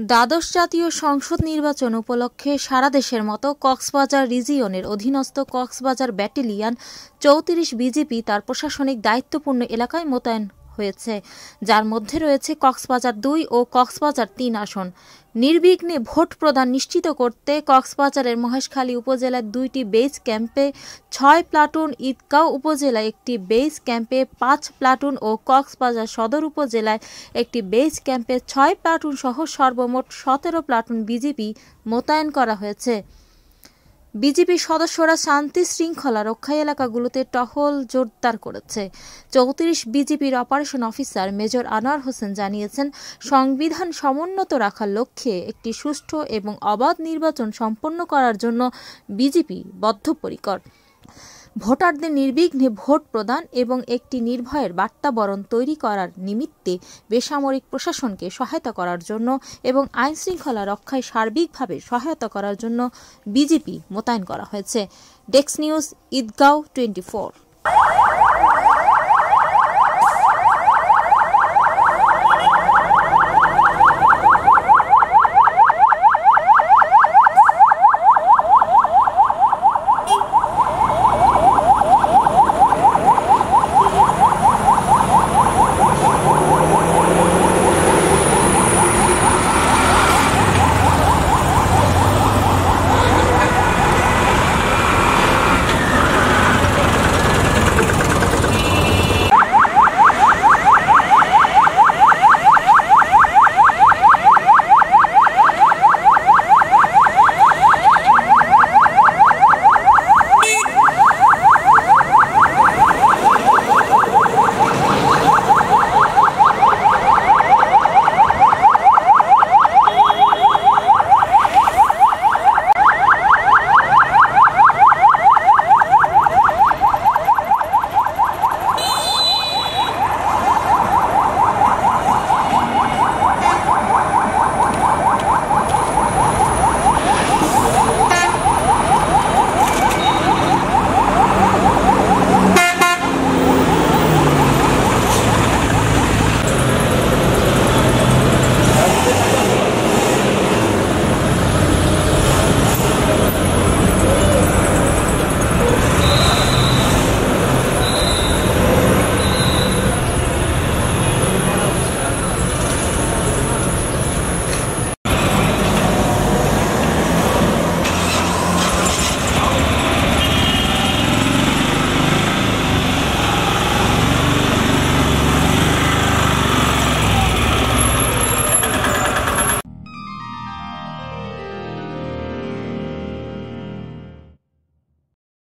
দ্বাদশ জাতীয় সংসদ নির্বাচন উপলক্ষে সারা দেশের মতো কক্সবাজার রিজিয়নের অধীনস্থ কক্সবাজার ব্যাটালিয়ন ৩৪ বিজিপি তার প্রশাসনিক দায়িত্বপূর্ণ এলাকায় মোতায়েন হয়েছে, যার মধ্যে রয়েছে কক্সবাজার ২ ও কক্সবাজার ৩ আসন। নির্বিঘ্নে ভোট প্রদান নিশ্চিত করতে কক্সবাজারের মহেশখালী উপজেলার ২টি বেস ক্যাম্পে ৬ প্লাটুন, ঈদগাঁও উপজেলায় একটি বেস ক্যাম্পে ৫ প্লাটুন ও কক্সবাজার সদর উপজেলায় একটি বেস ক্যাম্পে ৬ প্লাটুন সহ সর্বমোট ১৭ প্লাটুন বিজিবি মোতায়েন করা হয়েছে। বিজিবি সদস্যরা শান্তি শৃঙ্খলা রক্ষা এলাকাগুলোতে টহল জোরদার করেছে। ৩৪ বিজিবির operation officer major Anwar Hossain জানিয়েছেন, সংবিধান সমুন্নত রাখার লক্ষ্যে একটি সুষ্ঠু এবং অবাধ নির্বাচন সম্পন্ন করার জন্য বিজিবি বদ্ধপরিকর। ভোটারদের নির্বিঘ্নে ভোট প্রদান এবং একটি নির্ভয়ের বাতাবরণ তৈরি করার নিমিত্তে বেসামরিক প্রশাসনকে সহায়তা করার জন্য এবং আইনশৃঙ্খলা রক্ষায় সার্বিকভাবে সহায়তা করার জন্য বিজিবি মোতায়েন করা হয়েছে। Desk news, Eidgaon 24।